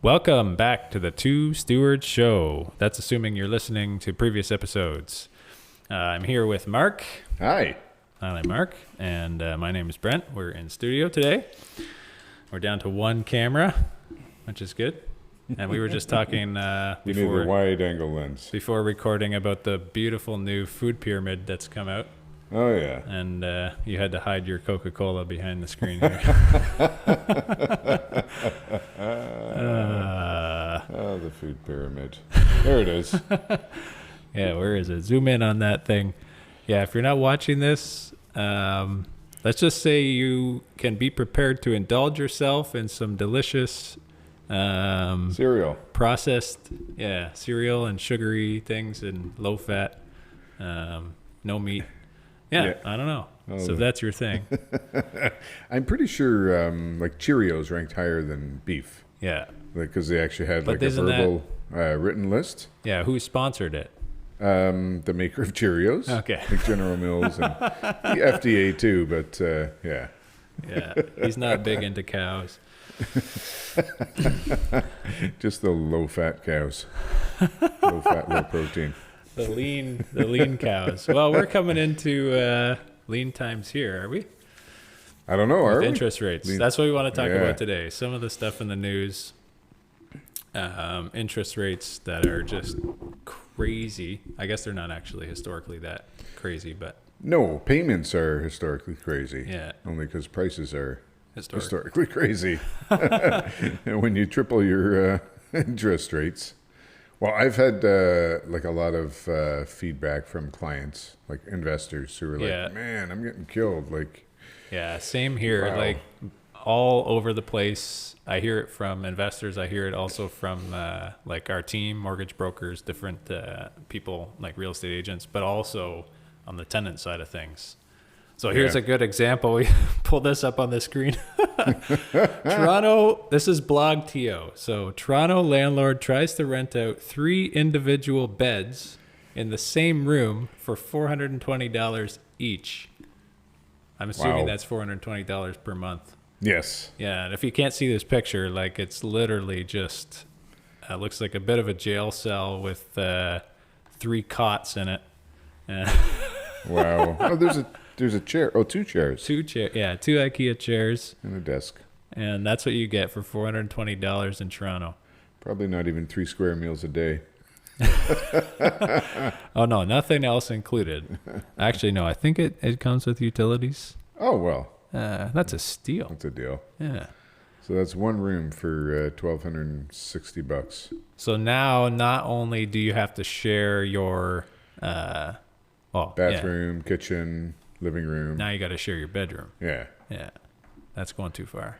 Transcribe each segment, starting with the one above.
Welcome back to the Two Stewards Show. That's assuming you're listening to previous episodes. I'm here with Mark. Hi. Hi, Mark. And my name is Brent. We're in studio today. We're down to one camera, which is good. And we were just talking You need the wide angle lens. before recording about the beautiful new food pyramid that's come out. Oh, yeah. And you had to hide your Coca-Cola behind the screen here. Oh, the food pyramid. There it is. Yeah, where is it? Zoom in on that thing. Yeah, if you're not watching this, let's just say you can be prepared to indulge yourself in some delicious Cereal. processed, cereal and sugary things and low fat, no meat. Yeah, I don't know. So if that's your thing. I'm pretty sure like Cheerios ranked higher than beef. Yeah. Because they actually had But like a verbal written list. Yeah, who sponsored it? The maker of Cheerios. Okay. Like General Mills and the FDA too, but yeah. Yeah, he's not big into cows. Just the low-fat cows. Low-fat, low-protein. The lean cows. Well, we're coming into lean times here, are we? I don't know, are we? Interest rates. That's what we want to talk about today. Some of the stuff in the news, interest rates that are just crazy. I guess they're not actually historically that crazy, but... No, payments are historically crazy. Yeah. Only because prices are historically crazy. And when you triple your interest rates... Well, I've had like a lot of feedback from clients, like investors who are like, man, I'm getting killed. Like, yeah, same here. Wow. Like all over the place. I hear it from investors. I hear it also from like our team, mortgage brokers, different people like real estate agents, but also on the tenant side of things. So here's a good example. We pull this up on the screen. Toronto, this is Blog TO. So Toronto landlord tries to rent out 3 individual beds in the same room for $420 each. I'm assuming that's $420 per month. yes. Yeah, and if you can't see this picture, like it's literally just looks like a bit of a jail cell with 3 cots in it. Wow. Oh, there's a chair. Oh, 2 chairs. 2 IKEA chairs. And a desk. And that's what you get for $420 in Toronto. Probably not even 3 square meals a day. Oh, no, nothing else included. Actually, no, I think it comes with utilities. Oh, well. That's a steal. That's a deal. Yeah. So that's one room for $1,260. So now not only do you have to share your bathroom, kitchen, living room. now you got to share your bedroom. Yeah. Yeah. That's going too far.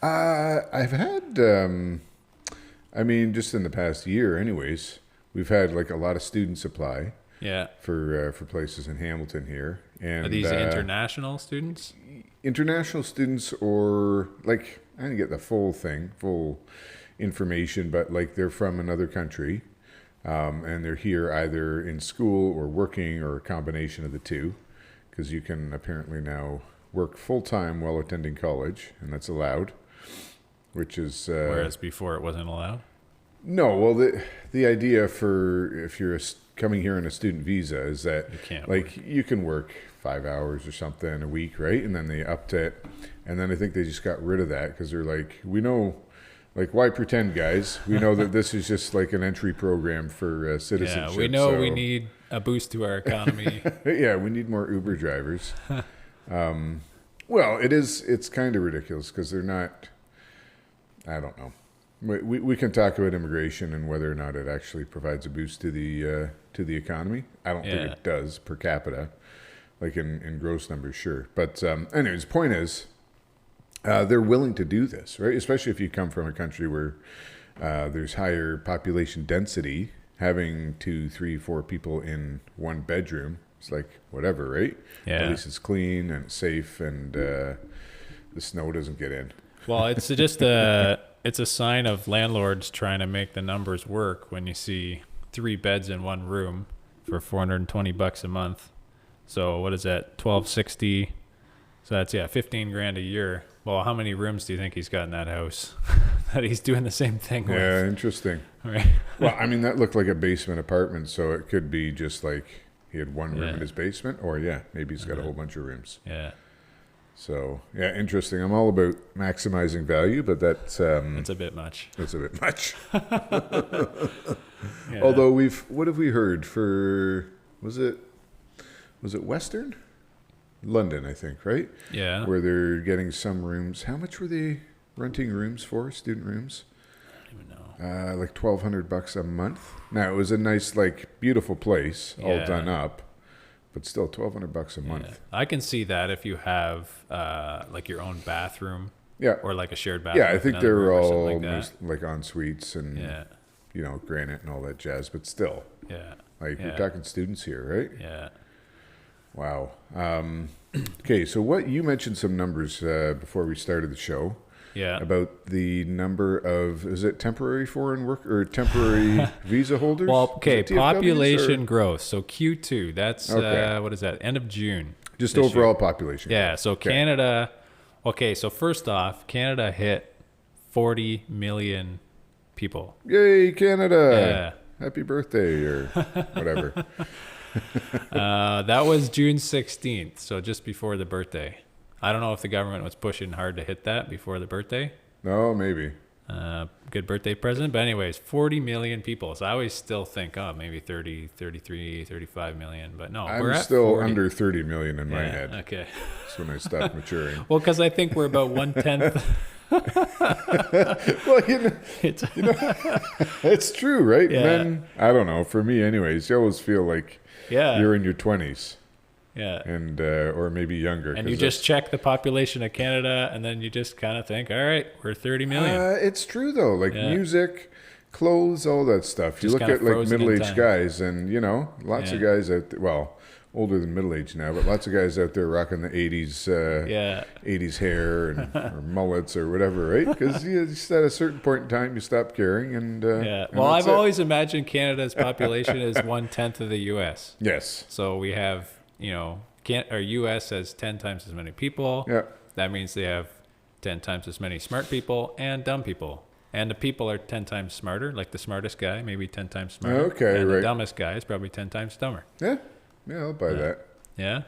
I've had, just in the past year anyways, we've had like a lot of students apply for places in Hamilton here. And Are these international students? International students, or like, I didn't get the full information, but like they're from another country. And they're here either in school or working or a combination of the two, because you can apparently now work full-time while attending college, and that's allowed, which is... Whereas before it wasn't allowed? No, well, the idea for if you're coming here on a student visa is that you can work 5 hours or something a week, right? And then they upped it, and then I think they just got rid of that because they're like, we know... Like, why pretend, guys? We know that this is just like an entry program for citizenship. Yeah, we know we need a boost to our economy. Yeah, we need more Uber drivers. Well, it's kind of ridiculous because they're not, I don't know. We can talk about immigration and whether or not it actually provides a boost to the economy. I don't think it does per capita, like in gross numbers, sure. But anyways, the point is, they're willing to do this, right? Especially if you come from a country where there's higher population density. Having 2, 3, 4 people in one bedroom, it's like whatever, right? Yeah. At least it's clean and safe, and the snow doesn't get in. Well, it's just it's a sign of landlords trying to make the numbers work when you see 3 beds in one room for $420 a month. So what is that? $1,260. So that's $15,000 a year. Well, how many rooms do you think he's got in that house? that he's doing the same thing Yeah, with. interesting. Right. Well, I mean, that looked like a basement apartment, so it could be just like he had one room Yeah. in his basement, or yeah, maybe he's got a whole bunch of rooms. Yeah. So yeah, interesting. I'm all about maximizing value, but that's It's a bit much. that's a bit much. Yeah. Although what have we heard for, was it Western? London, I think, right? Yeah. Where they're getting some rooms. How much were they renting rooms for, student rooms? I don't even know. Like $1,200 a month. Now, it was a nice, like, beautiful place, all Yeah. done up, but still $1,200 a month. Yeah. I can see that if you have like your own bathroom Yeah. or like a shared bathroom. Yeah, I with think another they're room or something all like that. like en suites and, Yeah. granite and all that jazz, but still, Yeah. like, Yeah. we're talking students here, right? Yeah. Wow. Okay, so what you mentioned some numbers before we started the show Yeah. about the number of, is it temporary foreign work or temporary visa holders? Well, Is okay, it TFWs population or growth. So Q2, that's Okay. what is that? End of June. just this overall year. population. Yeah. So Okay. Canada. Okay. So first off, Canada hit 40 million people. Yay, Canada! Yeah. Happy birthday or whatever. That was June 16th. So just before the birthday. I don't know if the government was pushing hard to hit that before the birthday. No, maybe. Good birthday present. But anyways, 40 million people. So I always still think, oh, maybe 30, 33, 35 million. But no, we're I'm at still 40. under 30 million in my Yeah, head. okay. That's when I stopped maturing. Well, because I think we're about 1/10. Well, It's, it's true, right? Yeah. Men, I don't know. For me, anyways, you always feel like yeah. you're in your 20s Yeah. and or maybe younger. And 'cause you just check the population of Canada, and then you just kind of think, all right, we're 30 million. it's true though. Like Yeah. music, clothes, all that stuff. You Just look kinda at like frozen in middle-aged time. guys, and lots of Yeah. guys out there, well, older than middle-aged now, but lots of guys out there rocking the 80s, Yeah. 80s hair and or mullets or whatever, right? Because just at a certain point in time, you stop caring, and Yeah. and Well, that's I've it. always imagined Canada's population is 1/10 of the U.S. yes, So we have, our U.S. has 10 times as many people. yeah. That means they have 10 times as many smart people and dumb people. And the people are 10 times smarter, like the smartest guy, maybe 10 times smarter. Okay, and right. the dumbest guy is probably 10 times dumber. Yeah, I'll buy that. Yeah.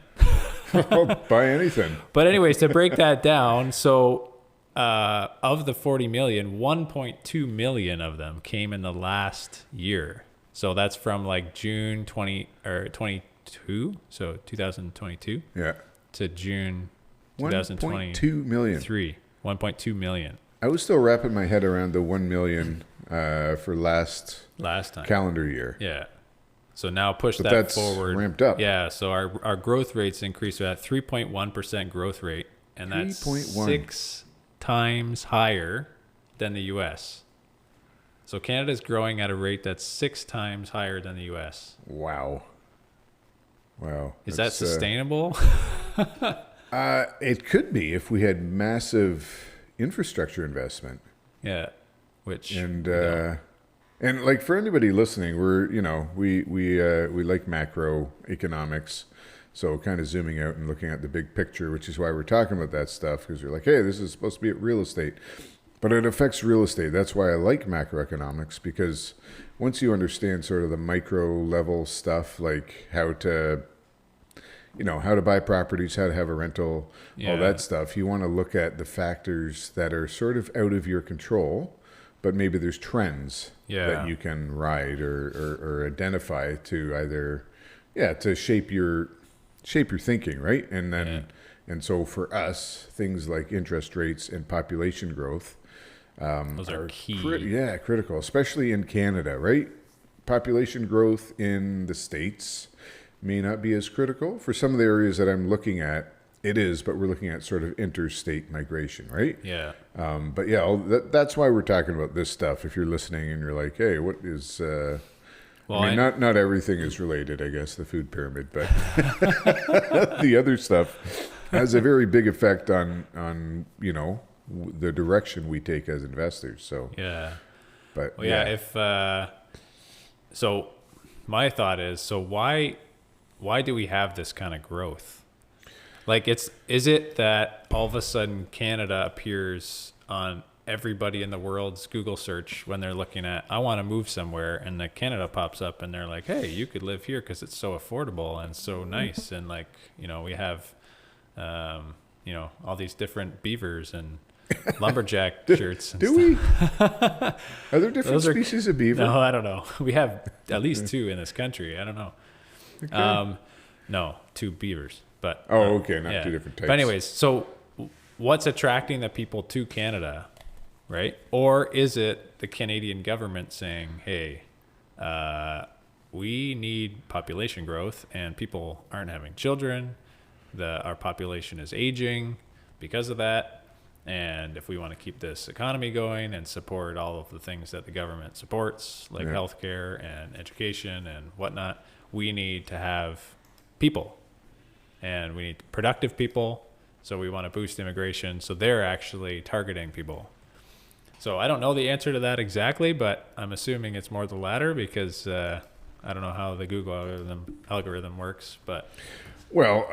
I'll buy anything. But anyways, to break that down, so of the 40 million, 1.2 million of them came in the last year. So that's from like June 22, so 2022 Yeah, to June 2023. 1.2 million. 1.2 million I was still wrapping my head around the 1 million for last last time. calendar year. Yeah. So now push But that that's forward. ramped up. Yeah. So our growth rates increased to that 3.1% growth rate, and that's 3.1. 6 times higher than the U.S. So Canada's growing at a rate that's 6 times higher than the U.S. Wow. Is that That's, sustainable? it could be if we had massive infrastructure investment. Yeah. Which And and like for anybody listening, we're we like macroeconomics, so kind of zooming out and looking at the big picture, which is why we're talking about that stuff, because you're like, hey, this is supposed to be real estate, but it affects real estate. That's why I like macroeconomics, because once you understand sort of the micro level stuff, like how to buy properties, how to have a rental, Yeah. all that stuff. You want to look at the factors that are sort of out of your control, but maybe there's trends Yeah. that you can ride or identify to either, to shape your thinking, right? And then, and so for us, things like interest rates and population growth those are key. critical, especially in Canada, right? Population growth in the States may not be as critical. For some of the areas that I'm looking at, it is, but we're looking at sort of interstate migration, right? Yeah. But yeah, that's why we're talking about this stuff. If you're listening and you're like, hey, what is... Well, I mean, not everything is related, I guess, the food pyramid, but the other stuff has a very big effect on the direction we take as investors. So, Yeah. but Well, yeah. If so, my thought is, so why do we have this kind of growth? Like, is it that all of a sudden Canada appears on everybody in the world's Google search when they're looking at, I want to move somewhere, and the Canada pops up and they're like, hey, you could live here because it's so affordable and so nice. And like, we have, all these different beavers and lumberjack shirts. And Do we? Are there different species of beaver? No, I don't know. We have at least 2 in this country. I don't know. Okay. No, 2 beavers, but. Okay. Not 2 different types. But anyways, so what's attracting the people to Canada, right? Or is it the Canadian government saying, hey, we need population growth and people aren't having children. Our population is aging because of that. And if we want to keep this economy going and support all of the things that the government supports, like healthcare and education and whatnot, we need to have people, and we need productive people. So we want to boost immigration. So they're actually targeting people. So I don't know the answer to that exactly, but I'm assuming it's more the latter because I don't know how the Google algorithm works. But well,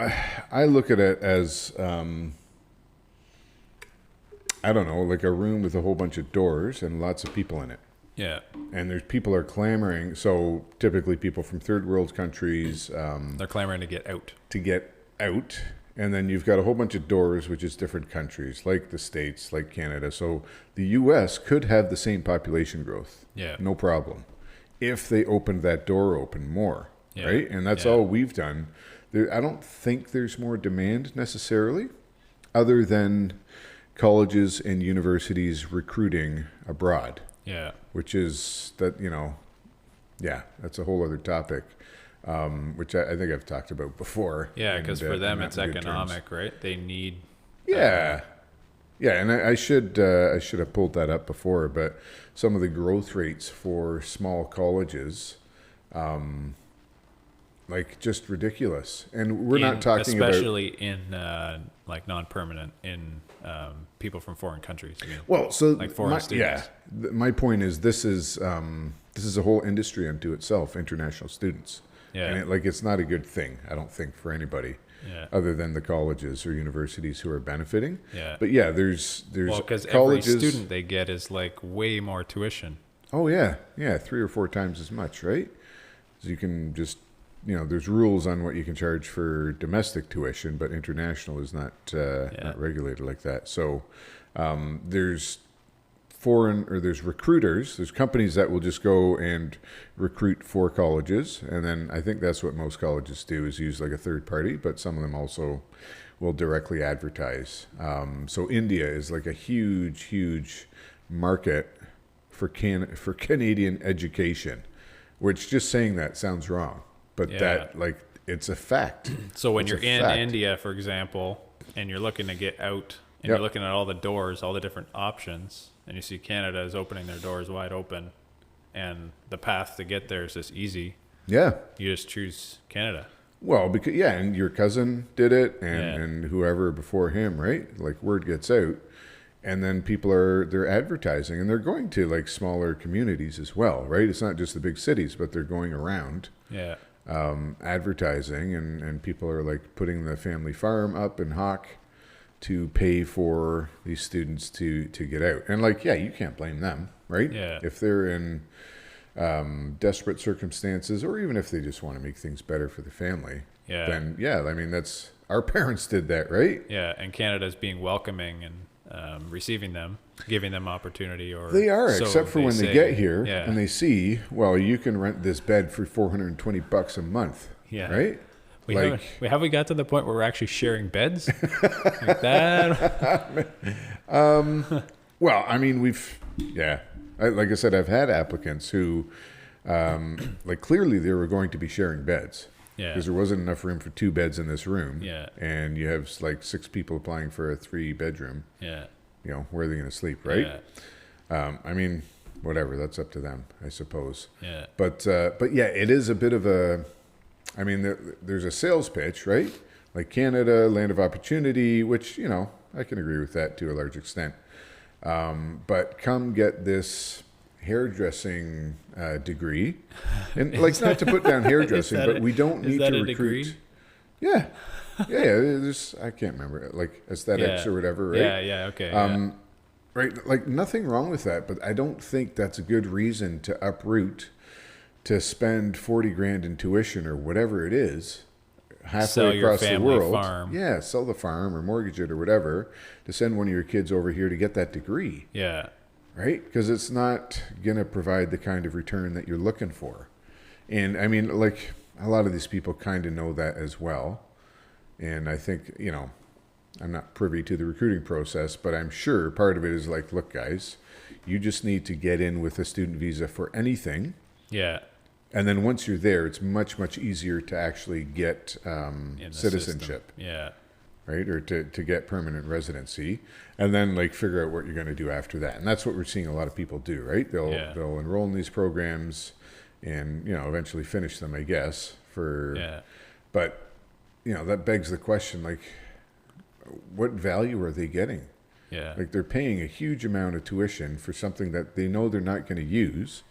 I look at it as I don't know, like a room with a whole bunch of doors and lots of people in it. yeah, And there's people are clamoring. So typically people from third world countries they're clamoring to get out. And then you've got a whole bunch of doors, which is different countries, like the States, like Canada. So the U.S. could have the same population growth. Yeah. No problem. If they opened that door open more, Yeah. right? And that's Yeah. all we've done. I don't think there's more demand necessarily, other than colleges and universities recruiting abroad, Yeah. which is that, that's a whole other topic. Which I think I've talked about before. Yeah, because for them it's not in good terms. economic, right? They need. Yeah, and I should have pulled that up before, but some of the growth rates for small colleges, like just ridiculous. And we're not talking especially in like non-permanent in people from foreign countries. I mean, well, so like foreign students. my point is this is a whole industry unto itself, international students. Yeah. And it's not a good thing, I don't think, for anybody other than the colleges or universities who are benefiting. Yeah. But yeah, there's because colleges. every student they get is like way more tuition. Oh yeah, 3 or 4 times as much, right? So you can just, there's rules on what you can charge for domestic tuition, but international is not regulated like that. So there's there's recruiters, there's companies that will just go and recruit for colleges, and then I think that's what most colleges do is use like a third party, but some of them also will directly advertise. So India is like a huge market for Canadian education, which just saying that sounds wrong, but it's a fact. So when It's you're a in fact. India, for example, and you're looking to get out, and Yep. you're looking at all the doors, all the different options, and you see Canada is opening their doors wide open, and the path to get there is just easy. Yeah. You just choose Canada. Well, because and your cousin did it, and, Yeah. and whoever before him, right? Like word gets out, and then they're advertising, and they're going to like smaller communities as well, right? It's not just the big cities, but they're going around Yeah. advertising, and people are like putting the family farm up in Hawk to pay for these students to get out, and you can't blame them, right? Yeah. If they're in desperate circumstances, or even if they just want to make things better for the family, then I mean that's our parents did that, right? Yeah, and Canada's being welcoming and receiving them, giving them opportunity. Or They are, so except for when say. they get here Yeah. and they see, well, you can rent this bed for $420 a month, Yeah. right? Have we got to the point where we're actually sharing beds like that? Well, I mean, like I said, I've had applicants who, clearly they were going to be sharing beds. Yeah. Because there wasn't enough room for 2 beds in this room. Yeah. And you have like 6 people applying for a 3-bedroom. Yeah. Where are they going to sleep, right? Yeah. I mean, whatever, that's up to them, I suppose. Yeah. But yeah, it is a bit of a, I mean, there's a sales pitch, right? Like Canada, land of opportunity, which, I can agree with that to a large extent. But come get this hairdressing degree. And not to put down hairdressing, but we don't need to recruit. Degree? Yeah. Yeah, I can't remember, like aesthetics or whatever, right? Yeah, okay. Right? Like nothing wrong with that, but I don't think that's a good reason to uproot to spend 40 grand in tuition or whatever it is Sell halfway your across the family world. farm. Yeah, sell the farm or mortgage it or whatever to send one of your kids over here to get that degree, Yeah. right? Because it's not going to provide the kind of return that you're looking for. And I mean, like a lot of these people kind of know that as well. And I think, I'm not privy to the recruiting process, but I'm sure part of it is like, look, guys, you just need to get in with a student visa for anything. Yeah. And then once you're there, it's much, much easier to actually get In the citizenship, system. Yeah. right? Or to get permanent residency, and then like figure out what you're going to do after that. And that's what we're seeing a lot of people do, right? They'll enroll in these programs, and eventually finish them, I guess. But that begs the question, like, what value are they getting? Yeah. Like they're paying a huge amount of tuition for something that they know they're not going to use,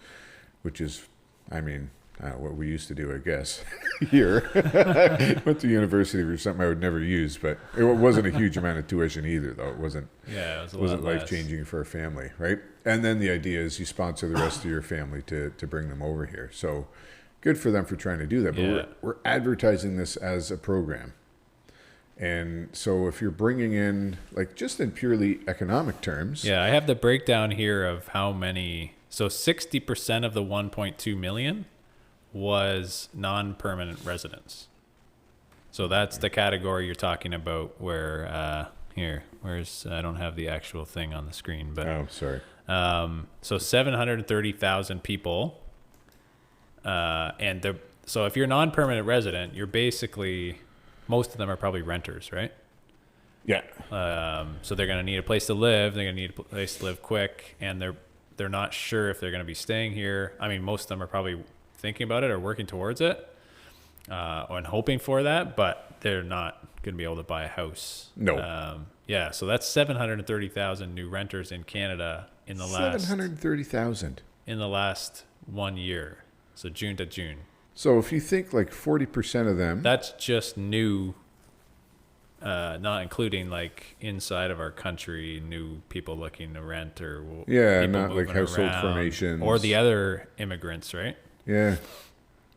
which is, I mean, what we used to do, I guess, here. Went to university for something I would never use, but it wasn't a huge amount of tuition either, though. It wasn't life-changing for a family, right? And then the idea is you sponsor the rest of your family to bring them over here. So good for them for trying to do that, but we're advertising this as a program. And so if you're bringing in, like, just in purely economic terms. Yeah, I have the breakdown here of how many. So 60% of the 1.2 million was non-permanent residents. So that's the category you're talking about where, I don't have the actual thing on the screen, but. Oh, sorry. So 730,000 people. So if you're a non-permanent resident, you're basically, most of them are probably renters, right? Yeah. So they're going to need a place to live. They're going to need a place to live quick, and they're not sure if they're going to be staying here. I mean, most of them are probably thinking about it or working towards it, and hoping for that, but they're not going to be able to buy a house. No. So that's 730,000 new renters in Canada in the last 730,000 in the last 1 year. So June to June. So if you think like 40% of them, That's just new, not including like inside of our country, new people looking to rent or people not like moving household around, formations or the other immigrants, right? Yeah.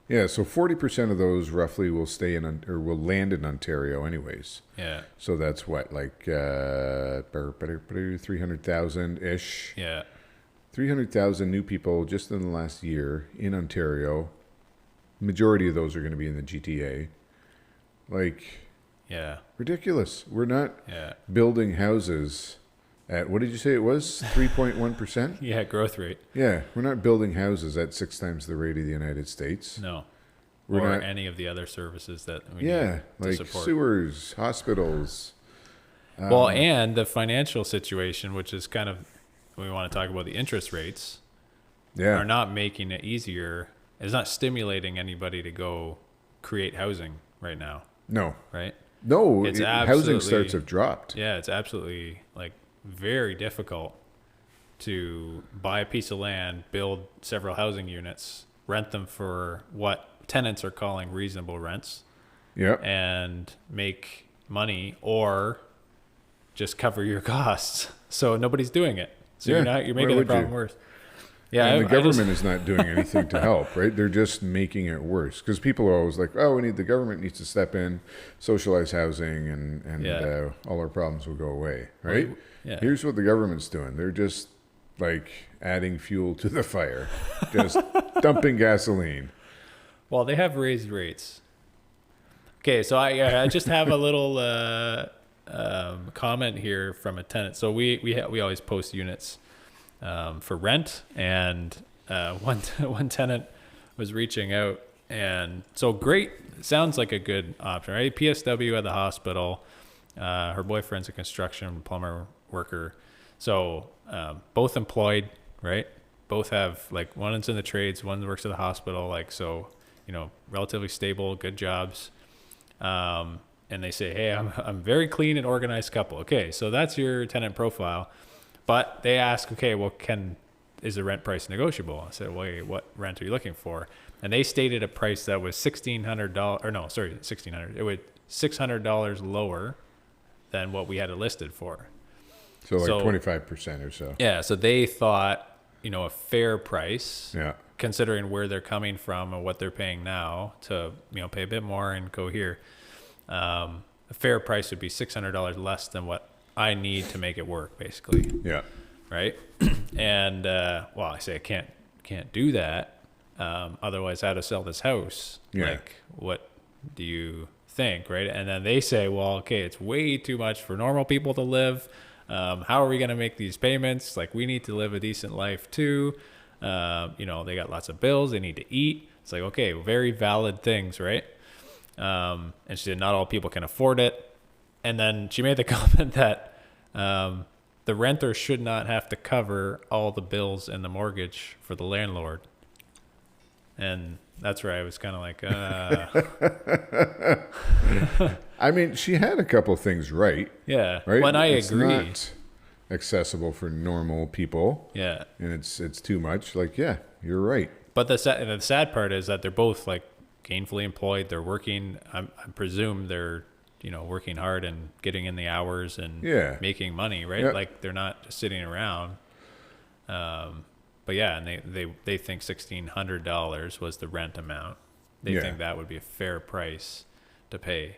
So 40% of those roughly will stay in or will land in Ontario anyways. Yeah. So that's what, like 300,000 ish. Yeah. 300,000 new people just in the last year in Ontario. Majority of those are going to be in the GTA. Like, Yeah. ridiculous. We're not Yeah. building houses at, what did you say it was? 3.1%? Yeah. Growth rate. Yeah, we're not building houses at 6 times the rate of the United States. No. We're or not, any of the other services that we yeah, need to like support. sewers, hospitals. Well, and the financial situation, which is kind of, we want to talk about the interest rates, Yeah. are not making it easier. It's not stimulating anybody to go create housing right now, No. right? No, It's housing absolutely- starts have dropped. Yeah, it's absolutely like very difficult to buy a piece of land, build several housing units, rent them for what tenants are calling reasonable rents, Yep. and make money, or just cover your costs. So nobody's doing it. So Yeah, you're why making the would problem you? worse. Yeah, And the I just- government is not doing anything to help, right? They're just making it worse. Because people are always like, oh, the government needs to step in, socialize housing, and Yeah. all our problems will go away, right? Yeah. Here's what the government's doing. They're just like adding fuel to the fire, just dumping gasoline. Well, they have raised rates. Okay, so I just have a little comment here from a tenant. So we always post units for rent, and one tenant was reaching out, and so great, sounds like a good option, right? PSW at the hospital. Her boyfriend's a construction plumber worker, so both employed, right? Both have, like, one's in the trades, one works at the hospital, like, so, relatively stable, good jobs. And they say, hey, I'm very clean and organized couple. Okay, so that's your tenant profile. But they ask, okay, well, is the rent price negotiable? I said, wait, what rent are you looking for? And they stated a price that was $600 lower than what we had it listed for. So like So- 25% or so. Yeah, so they thought, a fair price, Yeah. considering where they're coming from and what they're paying now, to pay a bit more and go here. A fair price would be $600 less than what I need to make it work, basically, Yeah. right? And I say I can't do that. Otherwise, I had to sell this house. Yeah. Like, what do you think, right? And then they say, well, okay, it's way too much for normal people to live. How are we going to make these payments? Like, we need to live a decent life too. They got lots of bills. They need to eat. It's like, okay, very valid things, right? And she said, not all people can afford it. And then she made the comment that the renter should not have to cover all the bills and the mortgage for the landlord. And that's where I was kind of like, I mean, she had a couple things right. yeah. Right? When I It's agree. not accessible for normal people. Yeah. And it's too much. Like, yeah, you're right. But the sad part is that they're both like gainfully employed. They're working. I presume they're, working hard and getting in the hours and Yeah. making money, right? Yep. Like, they're not just sitting around. But yeah, and they think $1,600 was the rent amount. They Yeah. think that would be a fair price to pay.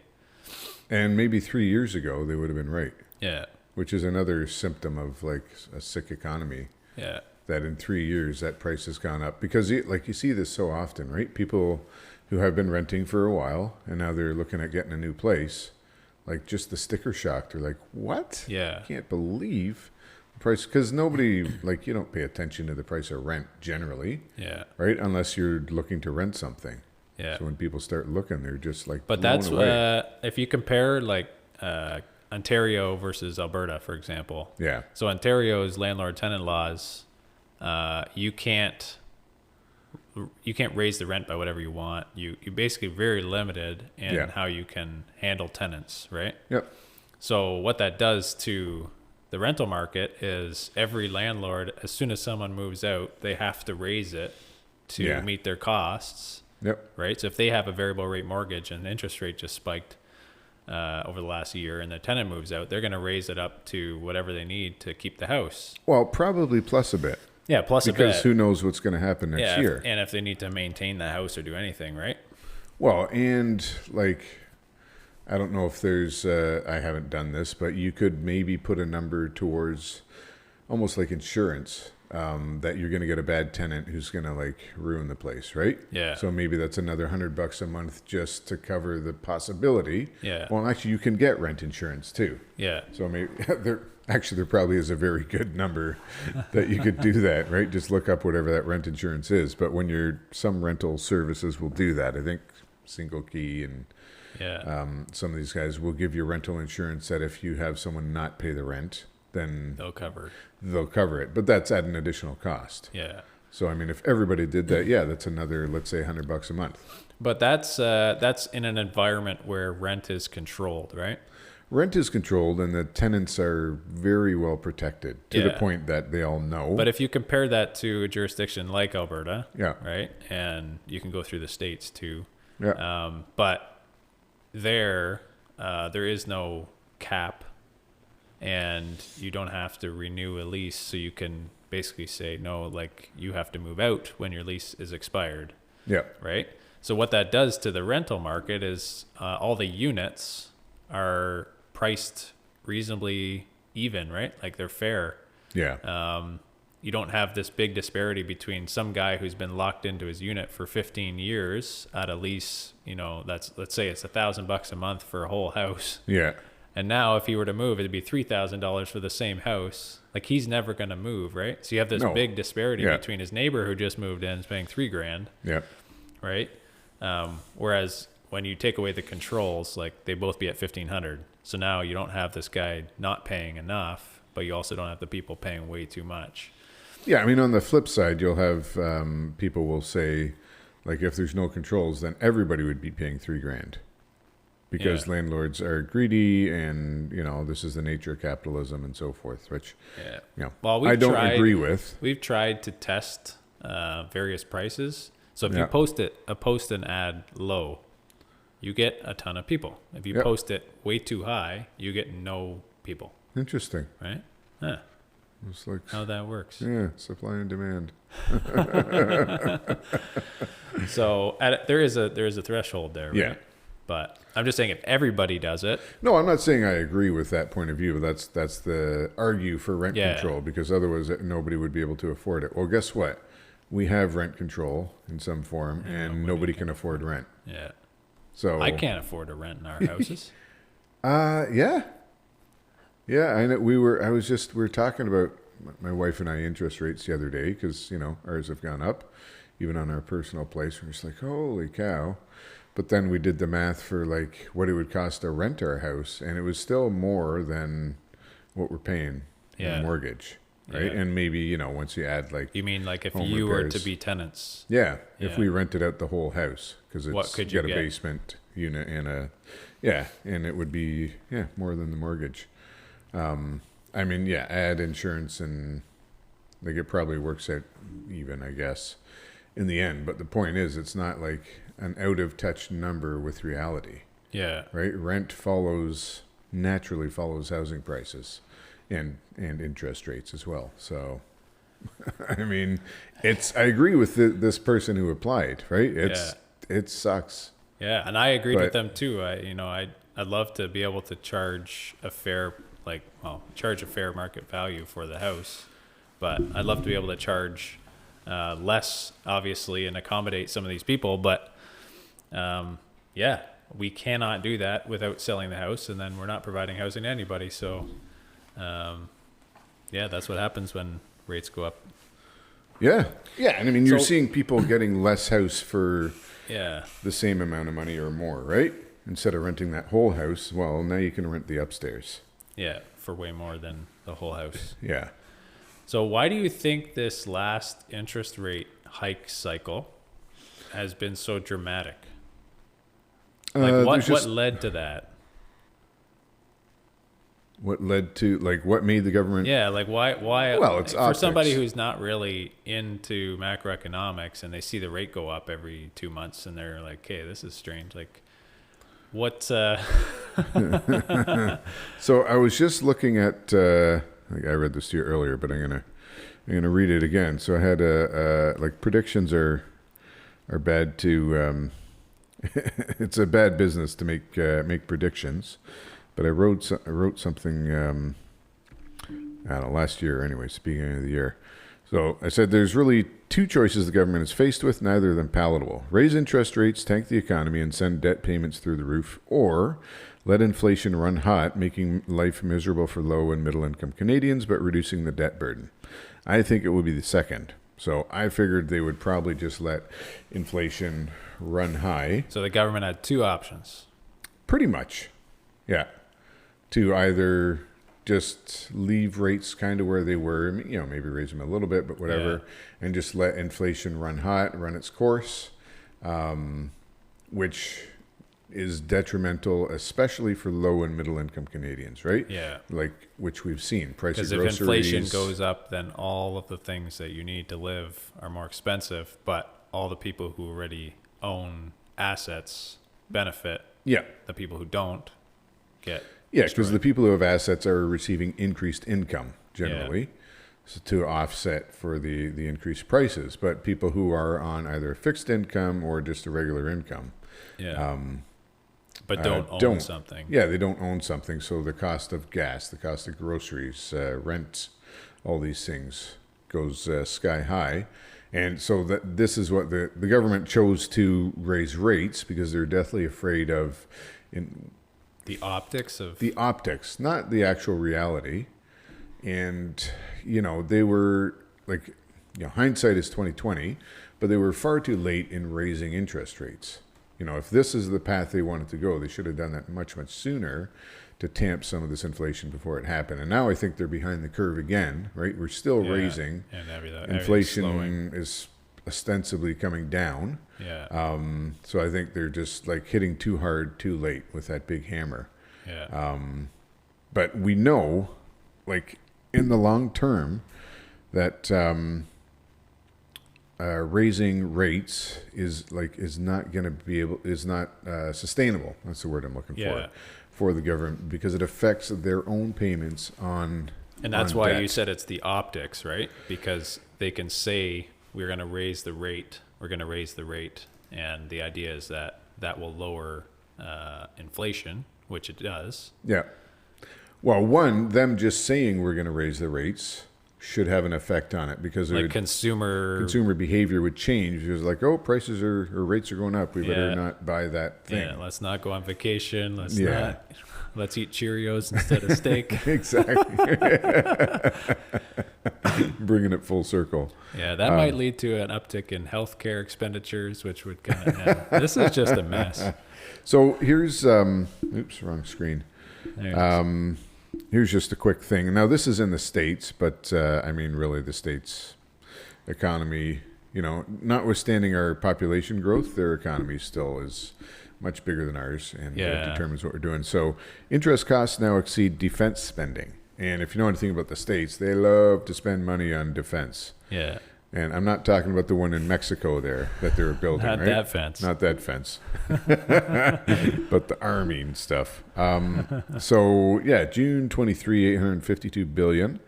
And maybe 3 years ago, they would have been right, Yeah. which is another symptom of like a sick economy. Yeah. That in 3 years, that price has gone up. Because you see this so often, right? People who have been renting for a while and now they're looking at getting a new place, like just the sticker shock. They're like, what? Yeah. I can't believe the price. Because nobody, like, you don't pay attention to the price of rent generally, Yeah. right? Unless you're looking to rent something. Yeah. So when people start looking, they're just like, But blown that's away. if you compare like Ontario versus Alberta, for example. Yeah. So Ontario's landlord-tenant laws, you can't raise the rent by whatever you want. You're basically very limited in Yeah. how you can handle tenants, right? Yep. So what that does to the rental market is every landlord, as soon as someone moves out, they have to raise it to Yeah. meet their costs, Yep. right? So if they have a variable rate mortgage and the interest rate just spiked over the last year and the tenant moves out, they're going to raise it up to whatever they need to keep the house. Well, probably plus a bit. Yeah, plus a Because bit. who knows what's going to happen next Yeah, year. and if they need to maintain the house or do anything, right? Well, and like, I don't know if there's, I haven't done this, but you could maybe put a number towards almost like insurance, that you're going to get a bad tenant who's going to like ruin the place, right? Yeah. So maybe that's another $100 a month just to cover the possibility. Yeah. Well, actually, you can get rent insurance too. Yeah. So maybe there probably is a very good number that you could do that, right? Just look up whatever that rent insurance is. But when some rental services will do that. I think Single Key and Yeah. some of these guys will give you rental insurance that if you have someone not pay the rent, then They'll cover. they'll cover it. But that's at an additional cost. Yeah. So I mean, if everybody did that, yeah, that's another, let's say, $100 a month. But that's in an environment where rent is controlled, right? Rent is controlled, and the tenants are very well protected to the Yeah. point that they all know. But if you compare that to a jurisdiction like Alberta, Yeah. right, and you can go through the states too, Yeah. but there is no cap, and you don't have to renew a lease, so you can basically say no, like you have to move out when your lease is expired, Yeah. right? So what that does to the rental market is all the units are priced reasonably even, right? Like they're fair. Yeah. You don't have this big disparity between some guy who's been locked into his unit for 15 years at a lease, that's, let's say it's $1,000 a month for a whole house. Yeah. And now if he were to move, it'd be $3,000 for the same house. Like he's never going to move, right? So you have this No. big disparity Yeah. between his neighbor who just moved in is paying $3,000, Yeah. right? Whereas when you take away the controls, like they both be at 1,500. So now you don't have this guy not paying enough, but you also don't have the people paying way too much. Yeah. I mean, on the flip side, you'll have people will say, like, if there's no controls, then everybody would be paying $3,000 because Yeah. landlords are greedy, and this is the nature of capitalism and so forth. Which, Yeah. Well, we've I don't tried- agree with. We've tried to test various prices. So if Yeah. you post an ad low, you get a ton of people. If you Yep. post it way too high, you get no people, Interesting. right? Huh. It's like, How that works. yeah, supply and demand. So there is a threshold there, right? Yeah. But I'm just saying if everybody does it, No, I'm not saying I agree with that point of view, but that's the argue for rent Yeah. control, because otherwise nobody would be able to afford it. Well, guess what? We have rent control in some form, and nobody can afford rent. yeah. So I can't afford to rent in our houses. Yeah. Yeah, I know. We were talking about, my wife and I, interest rates the other day, because, ours have gone up, even on our personal place. We're just like, holy cow. But then we did the math for like what it would cost to rent our house, and it was still more than what we're paying in Yeah. a mortgage, right? Yeah. And maybe, once you add like, You mean like if home you were to repairs. be tenants? Yeah, Yeah. if we rented out the whole house, because What it's could you got a get? basement unit and and it would be more than the mortgage. Add insurance, and like it probably works out even, I guess, in the end. But the point is, it's not like an out of touch number with reality, Yeah. right? Rent naturally follows housing prices and interest rates as well. So, I agree with this person who applied, right? It sucks. Yeah, and I agreed with But- them too. I'd love to be able to charge a fair market value for the house, but I'd love to be able to charge less, obviously, and accommodate some of these people. But we cannot do that without selling the house, and then we're not providing housing to anybody. So, that's what happens when rates go up. Yeah. Yeah. And you're So- seeing people getting less house for Yeah, the same amount of money or more, right? Instead of renting that whole house, well, now you can rent the upstairs. yeah, for way more than the whole house. Yeah. So why do you think this last interest rate hike cycle has been so dramatic? Like what led to that? What led to, like, what made the government? Yeah, like why Well, it's for somebody optics. who's not really into macroeconomics and they see the rate go up every 2 months and they're like, "Okay, this is strange." Like what So I was just looking at, like I read this to you earlier, but I'm gonna read it again. So I had like predictions are bad to, it's a bad business to make predictions. But I wrote something, I don't know, last year anyways, beginning of the year. So I said there's really two choices the government is faced with, neither of them palatable. Raise interest rates, tank the economy, and send debt payments through the roof, or let inflation run hot, making life miserable for low and middle income Canadians, but reducing the debt burden. I think it would be the second. So I figured they would probably just let inflation run high. so the government had two options. Pretty much. Yeah. To either just leave rates kind of where they were, maybe raise them a little bit, but whatever, and just let inflation run hot, run its course, which is detrimental, especially for low and middle income Canadians, right? Yeah. Like, which we've seen. Price of Because if groceries. inflation goes up, then all of the things that you need to live are more expensive, but all the people who already own assets benefit. Yeah. The people who don't get Yeah, because the people who have assets are receiving increased income generally, Yeah. so to offset for the increased prices. But people who are on either a fixed income or just a regular income, but don't own something. Yeah, they don't own something. So the cost of gas, the cost of groceries, rent, all these things goes sky high. And so this is what the government chose to raise rates, because they're deathly afraid of The optics of the optics, not the actual reality. And, they were like, hindsight is 2020, but they were far too late in raising interest rates. If this is the path they wanted to go, they should have done that much, much sooner to tamp some of this inflation before it happened. And now I think they're behind the curve again, right? We're still raising. and everything. Inflation is ostensibly coming down. Yeah. So I think they're just like hitting too hard, too late with that big hammer. Yeah. But we know, like, in the long term, that raising rates is not sustainable. That's the word I'm looking Yeah. for the government, because it affects their own payments on And that's on why debt. you said it's the optics, right? Because they can say we're going to raise the rate, and the idea is that that will lower inflation, which it does. Yeah. Well, one, them just saying we're going to raise the rates should have an effect on it because Like consumer behavior would change. It was like, oh, prices or rates are going up. We better not buy that thing. Yeah, let's not go on vacation. Yeah. Let's eat Cheerios instead of steak. Exactly. Bringing it full circle. Yeah, that might lead to an uptick in healthcare expenditures, which would kind of. This is just a mess. So here's, oops, wrong screen. There Here's just a quick thing. Now, this is in the States, but I mean, really, the States' economy, notwithstanding our population growth, their economy still is much bigger than ours and determines what we're doing. So interest costs now exceed defense spending. And if you know anything about the States, they love to spend money on defense. Yeah. And I'm not talking about the one in Mexico there that they were building, Not right? that fence. Not that fence. But the army and stuff. So, yeah, June 23, $852 billion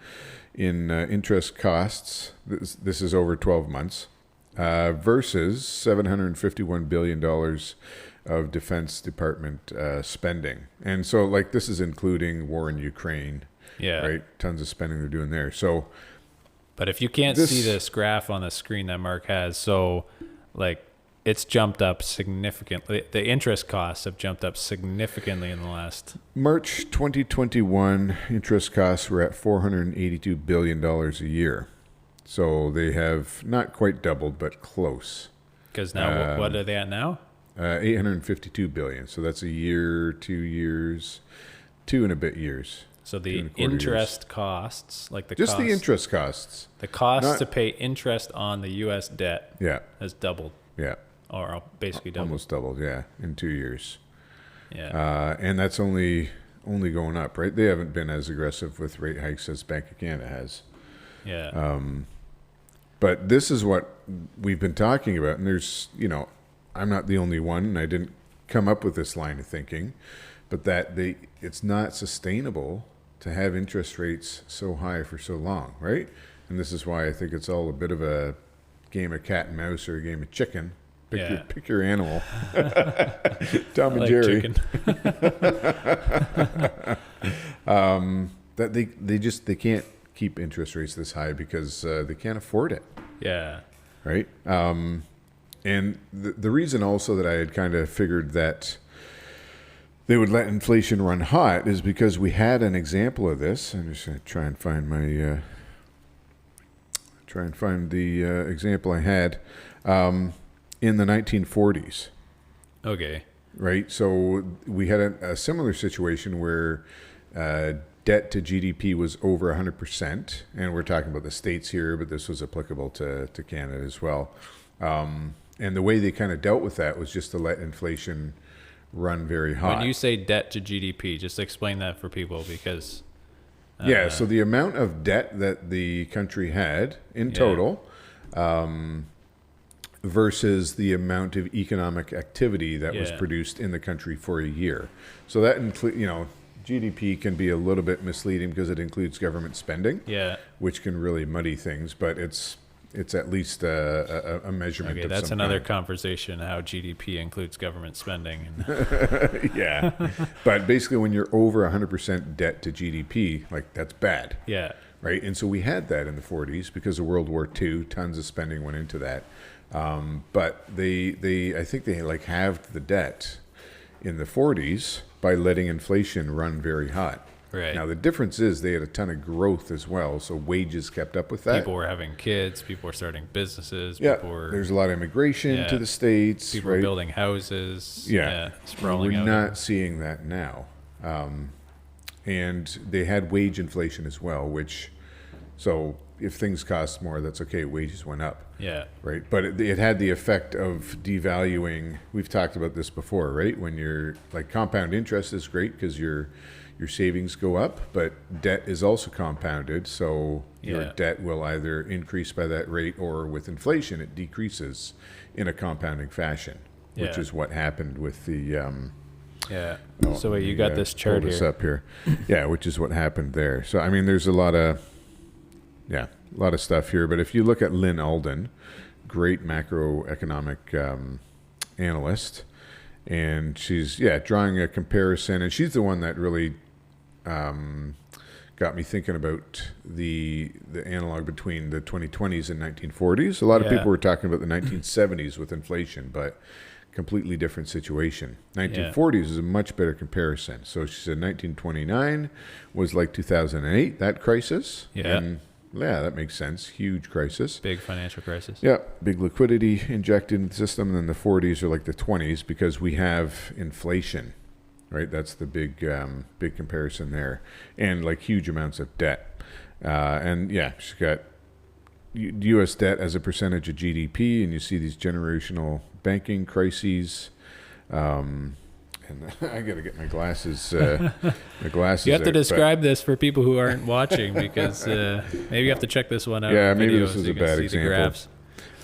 in interest costs. This is over 12 months. Versus $751 billion of Defense Department spending. And so, like, this is including war in Ukraine. Yeah. Right? Tons of spending they're doing there. So, But if you can't see this graph on the screen that Mark has, so like it's jumped up significantly. The interest costs have jumped up significantly in the last. March 2021 interest costs were at $482 billion a year. So they have not quite doubled, but close. Because now, what are they at now? 852 billion. So that's a year, 2 years, 2 and a bit years. So the interest costs, like the Just cost, the interest costs. the cost to pay interest on the U.S. debt Yeah. has doubled, Yeah. or basically doubled. Almost doubled, yeah, in 2 years. Yeah. And that's only going up, right? They haven't been as aggressive with rate hikes as Bank of Canada has. Yeah. But this is what we've been talking about. And there's, I'm not the only one, and I didn't come up with this line of thinking, but that it's not sustainable to have interest rates so high for so long, right? And this is why I think it's all a bit of a game of cat and mouse or a game of chicken. Pick your animal. Tom and Jerry. Chicken. That they can't keep interest rates this high because they can't afford it. Yeah. Right? And the reason also that I had kind of figured that they would let inflation run hot is because we had an example of this. I'm just going to try and find the example I had in the 1940s. Okay. Right? So we had a similar situation where debt to GDP was over 100%, and we're talking about the States here, but this was applicable to Canada as well. And the way they kind of dealt with that was just to let inflation run very hot. When you say debt to GDP, just explain that for people because. So the amount of debt that the country had in total versus the amount of economic activity that was produced in the country for a year. So that includes, GDP can be a little bit misleading because it includes government spending, which can really muddy things, but it's at least a measurement of that's some another kind. Conversation, how GDP includes government spending. Yeah. But basically when you're over 100% debt to GDP, like that's bad. Yeah. Right? And so we had that in the 40s because of World War II. Tons of spending went into that. But I think they like halved the debt in the 40s by letting inflation run very hot. Right. Now, the difference is they had a ton of growth as well, so wages kept up with that. People were having kids. People were starting businesses. Yeah, people were, there's a lot of immigration to the States. People were building houses. Sprawling out. We're not seeing that now. And they had wage inflation as well, so if things cost more, that's okay. Wages went up. Yeah. Right. But it had the effect of devaluing. We've talked about this before, right? When you're like compound interest is great because your savings go up, but debt is also compounded. So your debt will either increase by that rate or with inflation, it decreases in a compounding fashion, which is what happened with the Yeah. Oh, So wait, let you me, got this chart pull this here. up here. Yeah, which is what happened there. So I mean, there's a lot of stuff here. But if you look at Lynn Alden, great macroeconomic analyst, and she's drawing a comparison, and she's the one that really got me thinking about the analog between the 2020s and 1940s. A lot of people were talking about the 1970s with inflation, but completely different situation. 1940s is a much better comparison. So she said 1929 was like 2008, that crisis. Yeah. And that makes sense. Huge crisis. Big financial crisis. Yeah, big liquidity injected in the system. And then the 40s are like the 20s because we have inflation, right? That's the big comparison there. And like huge amounts of debt. She's got U.S. debt as a percentage of GDP, and you see these generational banking crises. And I got to get my glasses. My glasses. You have to out, describe this for people who aren't watching because maybe you have to check this one out. Yeah, maybe video this is so a bad example.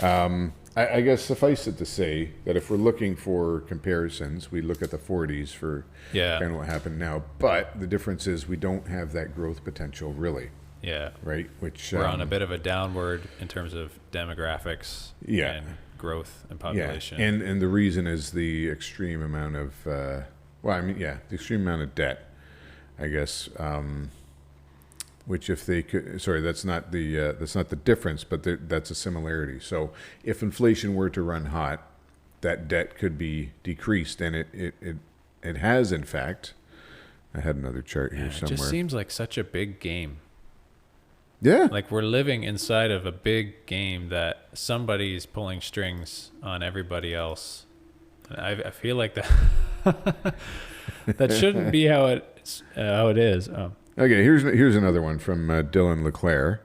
The I guess suffice it to say that if we're looking for comparisons, we look at the 40s for kind of what happened now. But the difference is we don't have that growth potential really. Yeah. Right. Which we're on a bit of a downward in terms of demographics. And growth and population. Yeah. And the reason is the extreme amount of the extreme amount of debt, I guess. Which if they could, that's not the difference, but that's a similarity. So if inflation were to run hot, that debt could be decreased, and it has in fact. I had another chart here somewhere. It just seems like such a big game. Yeah. Like we're living inside of a big game that somebody's pulling strings on everybody else. And I feel like that that shouldn't be how it is. Okay, here's another one from Dylan LeClaire.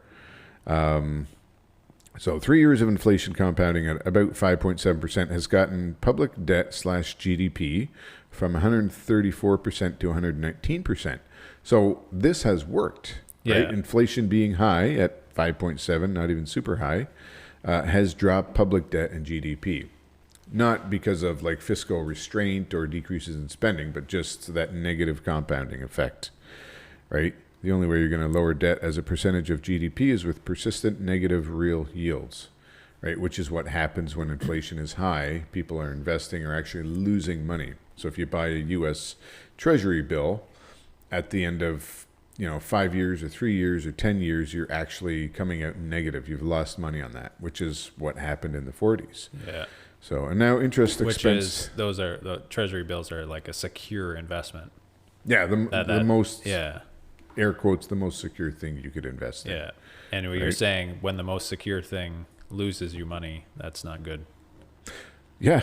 So 3 years of inflation compounding at about 5.7% has gotten public debt / GDP from 134% to 119%. So this has worked. Right? Inflation being high at 5.7, not even super high, has dropped public debt and GDP. Not because of like fiscal restraint or decreases in spending, but just that negative compounding effect. Right? The only way you're going to lower debt as a percentage of GDP is with persistent negative real yields. Right? Which is what happens when inflation is high. People are investing or actually losing money. So if you buy a U.S. Treasury bill at the end of 5 years or 3 years or 10 years, you're actually coming out negative. You've lost money on that, which is what happened in the 40s. Yeah. So, and now interest expense. The treasury bills are like a secure investment. Yeah. The most, air quotes, the most secure thing you could invest in. Yeah. And you're saying when the most secure thing loses you money, that's not good. Yeah.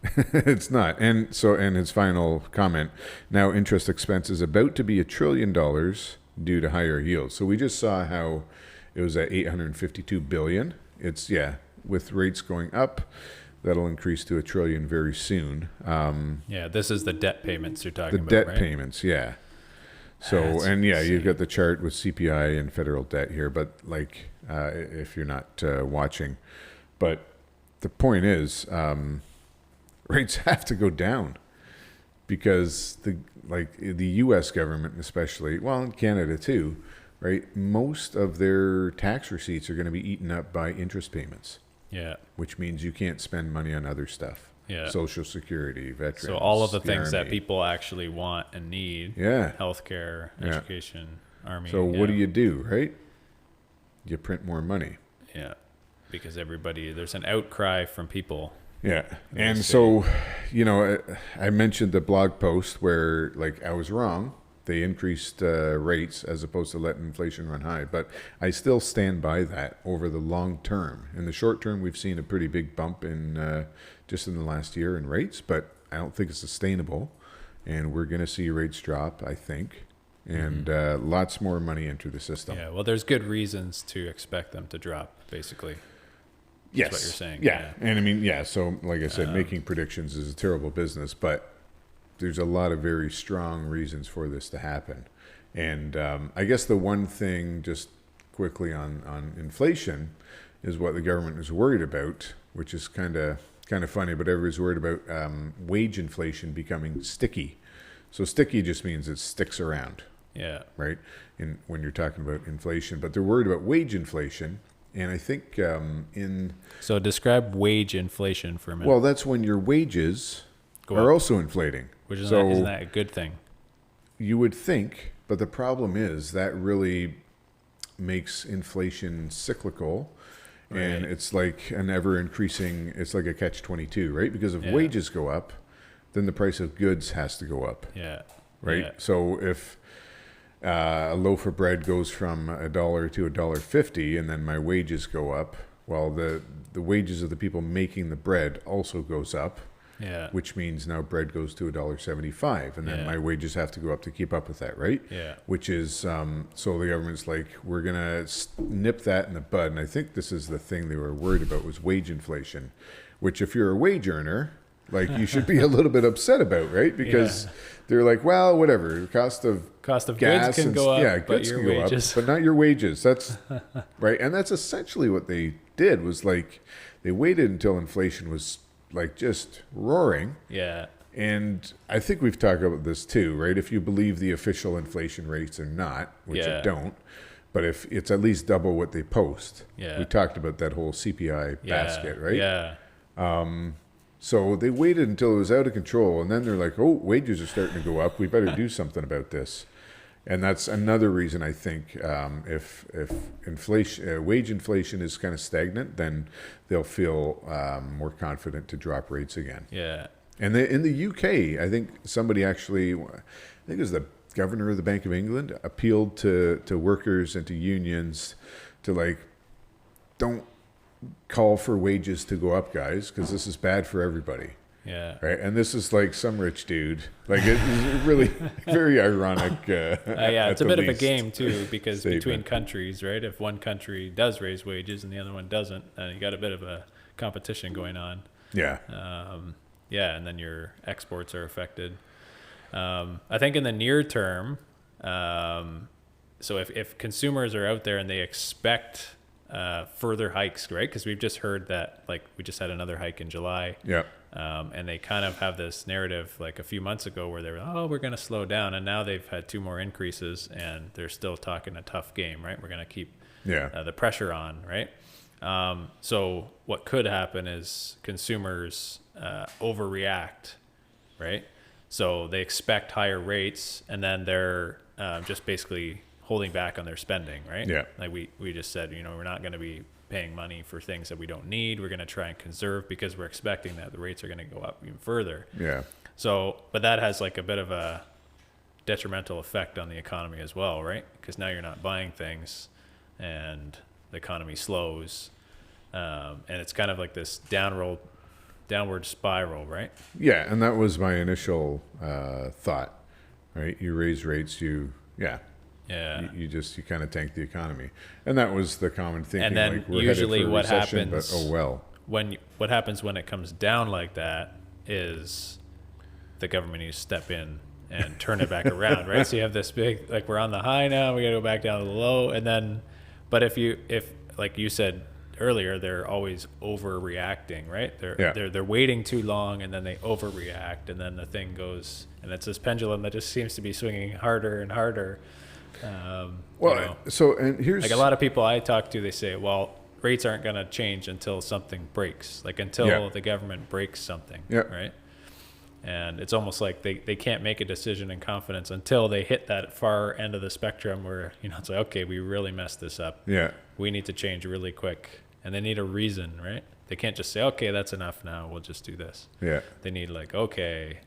It's not. And his final comment, now interest expense is about to be $1 trillion due to higher yields. So we just saw how it was at 852 billion. It's with rates going up, that'll increase to $1 trillion very soon. This is the debt payments you're talking about, The debt right? payments, yeah. So, you've got the chart with CPI and federal debt here, but if you're not watching, but the point is, rates have to go down because the U.S. government especially, well, in Canada too, right? Most of their tax receipts are going to be eaten up by interest payments. Yeah. Which means you can't spend money on other stuff. Yeah. Social Security, veterans. So all of the things that Army. people actually want and need. Yeah. Healthcare, education, Army. So what do, right? You print more money. Yeah. Because there's an outcry from people. Yeah. And so, I mentioned the blog post where I was wrong. They increased rates as opposed to letting inflation run high. But I still stand by that over the long term. In the short term, we've seen a pretty big bump in just in the last year in rates, but I don't think it's sustainable. And we're going to see rates drop, I think. And lots more money enter the system. Yeah, well, there's good reasons to expect them to drop, basically. Yes. That's what you're saying. Yeah. And so like I said, making predictions is a terrible business, but there's a lot of very strong reasons for this to happen. And I guess the one thing, just quickly on inflation, is what the government is worried about, which is kind of kind of funny, but everybody's worried about wage inflation becoming sticky. So sticky just means it sticks around, Yeah. right? When you're talking about inflation, but they're worried about wage inflation. And I think So describe wage inflation for a minute. well, that's when your wages Go are up. also inflating. Which is so isn't that a good thing? you would think, but the problem is that really makes inflation cyclical. And Right. it's like an ever increasing, it's like a catch-22, right? Because if Yeah. wages go up, then the price of goods has to go up, Yeah. right? Yeah. So if a loaf of bread goes from $1 to $1.50, and then my wages go up, well, the wages of the people making the bread also goes up, Yeah. which means now bread goes to $1.75, and then Yeah. my wages have to go up to keep up with that, right? Yeah. Which is so the government's like, we're gonna nip that in the bud, and I think this is the thing they were worried about was wage inflation, which if you're a wage earner, like you should be a little bit upset about, right? Because they're like, well, whatever, cost of Goods gas can and go up, yeah, but goods your can go up, wages. but not your wages. That's right, and that's essentially what they did. Was like they waited until inflation was like just roaring. Yeah. And I think we've talked about this too, right? If you believe the official inflation rates or not, which Yeah. I don't, but if it's at least double what they post, Yeah. we talked about that whole CPI Yeah. basket, right? Yeah. So they waited until it was out of control, and then they're like, "Oh, wages are starting to go up. We better do something about this." And that's another reason I think if inflation, wage inflation is kind of stagnant, then they'll feel more confident to drop rates again. Yeah. And in the UK, I think somebody actually, I think it was the governor of the Bank of England, appealed to workers and to unions to like, don't call for wages to go up, guys, because this is bad for everybody. Yeah. Right, and this is like some rich dude. Like it's really very ironic. Yeah, it's a bit of a game too, because statement. between countries, right? If one country does raise wages and the other one doesn't, then you got a bit of a competition going on. Yeah, Yeah, and then your exports are affected. I think in the near term, so if consumers are out there and they expect further hikes, right? Because we've just heard that, like, we just had another hike in July. yeah, And they kind of have this narrative like a few months ago where they were, oh, we're going to slow down. And now they've had 2 more increases and they're still talking a tough game, right? We're going to keep yeah, the pressure on, right? So what could happen is consumers overreact, right? So they expect higher rates and then they're just basically holding back on their spending, right? Yeah. Like we just said, we're not going to be paying money for things that we don't need. We're going to try and conserve because we're expecting that the rates are going to go up even further. yeah. So, but that has like a bit of a detrimental effect on the economy as well, right? Because now you're not buying things and the economy slows. And it's kind of like this downward spiral, right? Yeah, and that was my initial thought. Right, you raise rates, Yeah. you kind of tank the economy, and that was the common thinking. And then like, we're usually headed for a what recession, happens but oh well. What happens when it comes down like that is the government needs to step in and turn it back around, right? So you have this big, like, we're on the high now, we got to go back down to the low, and then, but if like you said earlier, they're always overreacting, right? They're waiting too long, and then they overreact, and then the thing goes, and it's this pendulum that just seems to be swinging harder and harder. Well, so and here's Like a lot of people I talk to, they say, well, rates aren't going to change until something breaks, like until the government breaks something, right? And it's almost like they can't make a decision in confidence until they hit that far end of the spectrum where, it's like, okay, we really messed this up. Yeah. We need to change really quick. And they need a reason, right? They can't just say, okay, that's enough now, we'll just do this. Yeah. They need like, okay,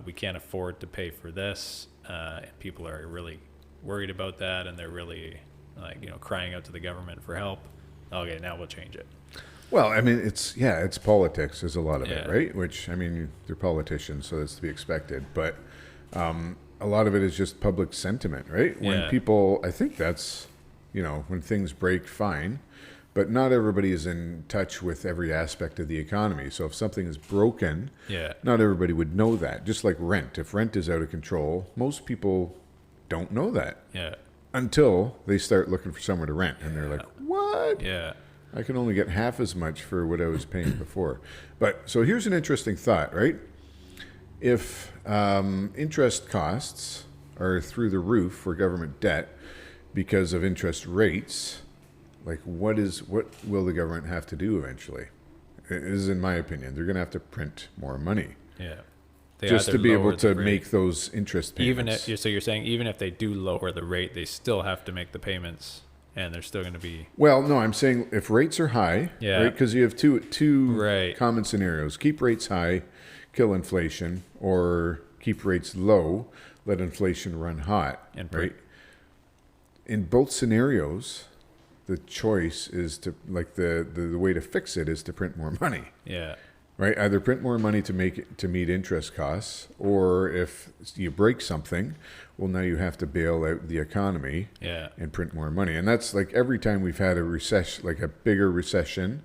we can't afford to pay for this. And people are really worried about that, and they're really like, crying out to the government for help. Okay, now we'll change it. Well, I mean, it's politics. There's a lot of it, Yeah. right? Which, I mean, they're politicians, so that's to be expected. But a lot of it is just public sentiment, right? When Yeah. people, I think that's, when things break, fine. But not everybody is in touch with every aspect of the economy. So if something is broken, Yeah. not everybody would know that. Just like rent. If rent is out of control, most people don't know that Yeah. until they start looking for somewhere to rent. And they're like, what? Yeah. I can only get half as much for what I was paying before. But so here's an interesting thought, right? If interest costs are through the roof for government debt because of interest rates, like what will the government have to do eventually? It is, in my opinion, they're going to have to print more money. Yeah. They just either to be lower able the to rate- make those interest payments. Even if, so you're saying even if they do lower the rate, they still have to make the payments, and they're still going to be. Well, no, I'm saying if rates are high, Yeah. right? Because you have two Right. common scenarios: keep rates high, kill inflation, or keep rates low, let inflation run hot. And right? In both scenarios, the choice is to the way to fix it is to print more money. Yeah. Right, either print more money to meet interest costs, or if you break something, well, now you have to bail out the economy Yeah. and print more money. And that's like every time we've had a recession, like a bigger recession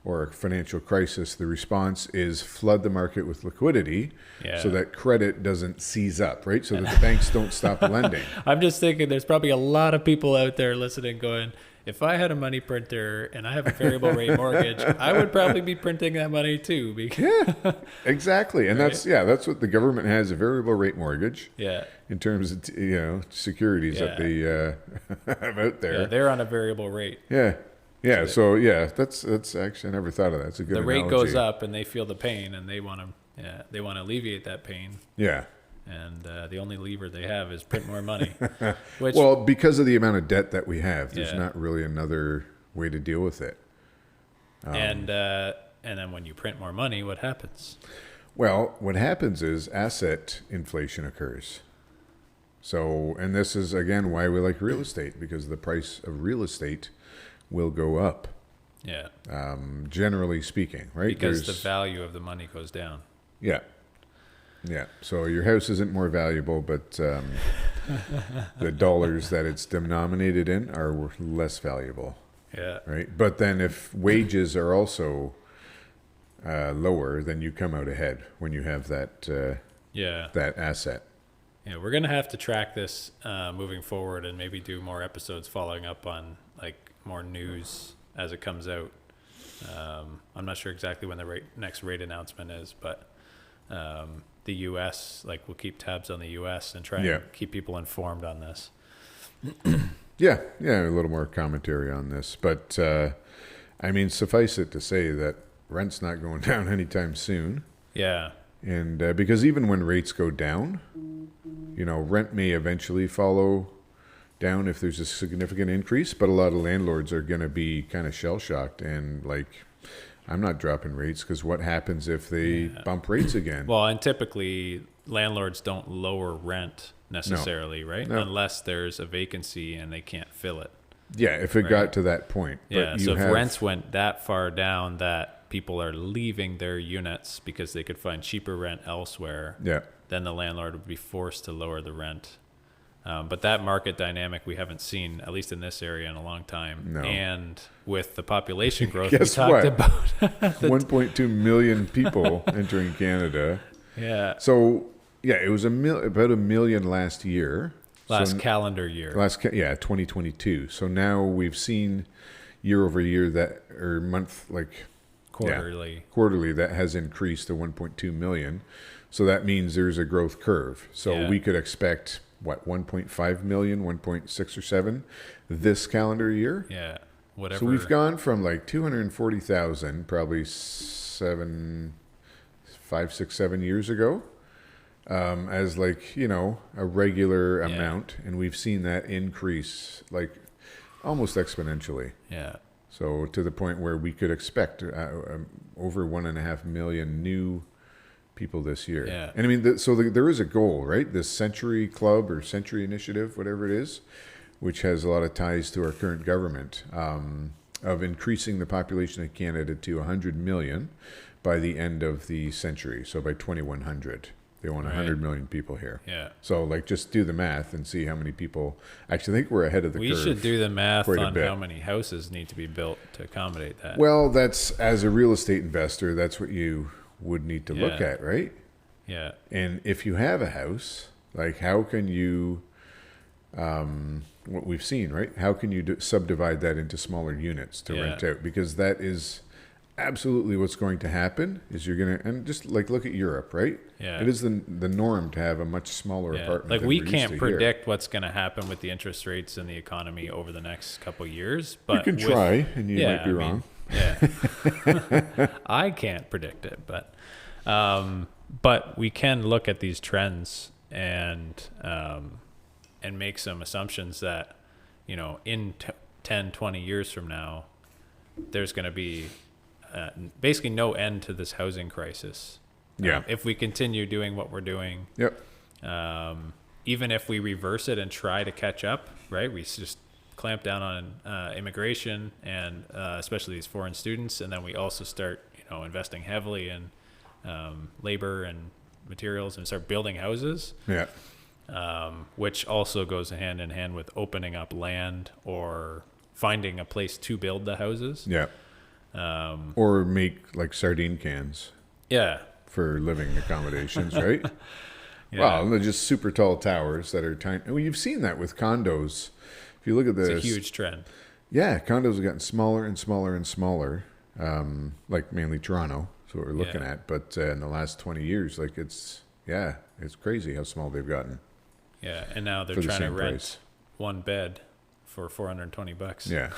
or a financial crisis, the response is flood the market with liquidity so that credit doesn't seize up, right? So that the banks don't stop lending. I'm just thinking there's probably a lot of people out there listening going, if I had a money printer and I have a variable rate mortgage, I would probably be printing that money too. Because Exactly. And Right. that's what the government has, a variable rate mortgage. yeah. In terms of, securities that they have out there. Yeah, they're on a variable rate. Yeah. Yeah. So that's actually, I never thought of that. It's a good The rate analogy. goes up and they feel the pain and they want to alleviate that pain. Yeah. And the only lever they have is print more money. Which, Well, because of the amount of debt that we have, there's Yeah. not really another way to deal with it. and then when you print more money, what happens? Well, what happens is asset inflation occurs. So, and this is again why we like real estate, because the price of real estate will go up, Yeah. generally speaking, right? Because the value of the money goes down. Yeah. Yeah. So your house isn't more valuable, but the dollars that it's denominated in are less valuable, Yeah. right? But then if wages are also lower, then you come out ahead when you have that Yeah. that asset. Yeah, we're gonna have to track this moving forward, and maybe do more episodes following up on like more news as it comes out. I'm not sure exactly when the next rate announcement is, but the U.S. we'll keep tabs on the U.S. and try Yeah. and keep people informed on this. Yeah, a little more commentary on this, but I mean, suffice it to say that rent's not going down anytime soon. Yeah, And because even when rates go down, rent may eventually follow down if there's a significant increase, but a lot of landlords are going to be kind of shell-shocked and I'm not dropping rates because what happens if they bump rates again? well, and typically landlords don't lower rent necessarily, right? No. Unless there's a vacancy and they can't fill it. Yeah, if it got to that point. Yeah, But so you if have, rents went that far down that people are leaving their units because they could find cheaper rent elsewhere, yeah, then the landlord would be forced to lower the rent. But that market dynamic we haven't seen, at least in this area, in a long time. No. And with the population growth Guess we talked what? about. 1.2 million people entering Canada. Yeah. So yeah, it was about a million last year. Last calendar year. 2022. So now we've seen year over year that, or month, quarterly that has increased to 1.2 million. So that means there's a growth curve. So we could expect 1.5 million, 1.6 or 7 this calendar year. Yeah. Whatever. So we've gone from 240,000 probably 5, 6, 7 years ago as a regular amount, and we've seen that increase almost exponentially. Yeah. So to the point where we could expect over 1.5 million new people this year. Yeah. And I mean, there is a goal, right? This Century Club or Century Initiative, whatever it is, which has a lot of ties to our current government, of increasing the population of Canada to 100 million by the end of the century. So by 2100, they want 100 million people here. Yeah. So just do the math and see how many people. Actually, I think we're ahead of the curve. We should do the math quite a on bit. how many houses need to be built to accommodate that. Well, that's, as a real estate investor, that's what you would need to look Yeah. at, right? Yeah. And if you have a house, how can you what we've seen, right? How can you subdivide that into smaller units to rent out? Because that is absolutely what's going to happen. Is you're going to, and just like look at Europe, right? Yeah. It is the norm to have a much smaller apartment. Like than we we're can't used to predict here. what's going to happen with the interest rates and the economy over the next couple of years, but You can try, and you might be wrong. Yeah. I can't predict it, but we can look at these trends and make some assumptions that, in 10, 20 years from now, there's going to be basically no end to this housing crisis. Yeah. If we continue doing what we're doing. Yep. Even if we reverse it and try to catch up, right? We just clamp down on immigration and especially these foreign students, and then we also start, investing heavily in labor and materials and start building houses. Yeah. Which also goes hand in hand with opening up land or finding a place to build the houses. Yeah. Or make like sardine cans. Yeah. For living accommodations, right? Yeah. Well, they're just super tall towers that are tiny. Well, you've seen that with condos. If you look at this, it's a huge trend. Yeah, condos have gotten smaller and smaller and smaller. Like mainly Toronto, is what we're looking at. But in the last 20 years, like it's crazy how small they've gotten. Yeah, and now they're trying to rent one bed for $420. Yeah.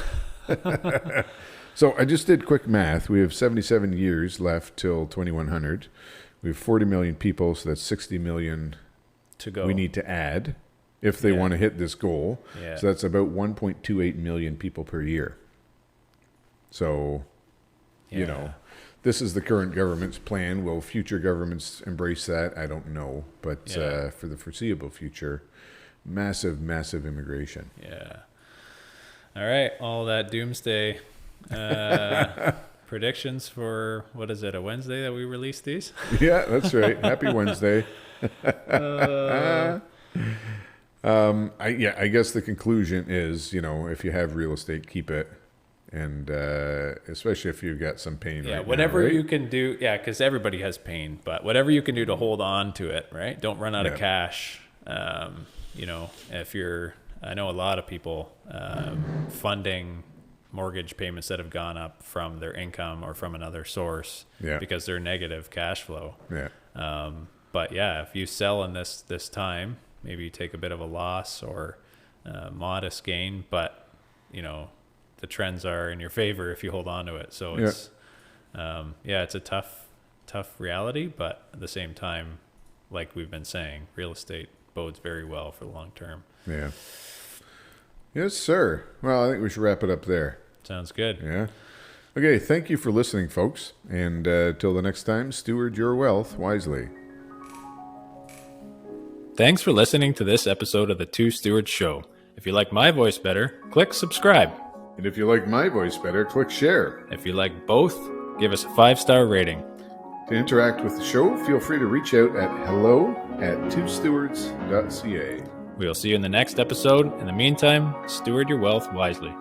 So I just did quick math. We have 77 years left till 2100. We have 40 million people, so that's 60 million to go. We need to add if they want to hit this goal. Yeah. So that's about 1.28 million people per year. So, this is the current government's plan. Will future governments embrace that? I don't know. But for the foreseeable future, massive, massive immigration. Yeah. All right. All that doomsday predictions for, what is it, a Wednesday that we release these? Yeah, that's right. Happy Wednesday. I guess the conclusion is, if you have real estate, keep it. And especially if you've got some pain right whatever now, right? you can do. Yeah, because everybody has pain. But whatever you can do to hold on to it, right? Don't run out of cash. If I know a lot of people funding mortgage payments that have gone up from their income or from another source because they're negative cash flow. Yeah. But if you sell in this time, maybe you take a bit of a loss or modest gain, but the trends are in your favor if you hold on to it. So it's it's a tough reality, but at the same time, like we've been saying, real estate bodes very well for the long term. Yeah. Yes, sir. Well, I think we should wrap it up there. Sounds good. Yeah. Okay, thank you for listening, folks. And till the next time, steward your wealth wisely. Thanks for listening to this episode of the Two Stewards Show. If you like my voice better, click subscribe. And if you like my voice better, click share. If you like both, give us a 5-star rating. To interact with the show, feel free to reach out at hello@twostewards.ca. We'll see you in the next episode. In the meantime, steward your wealth wisely.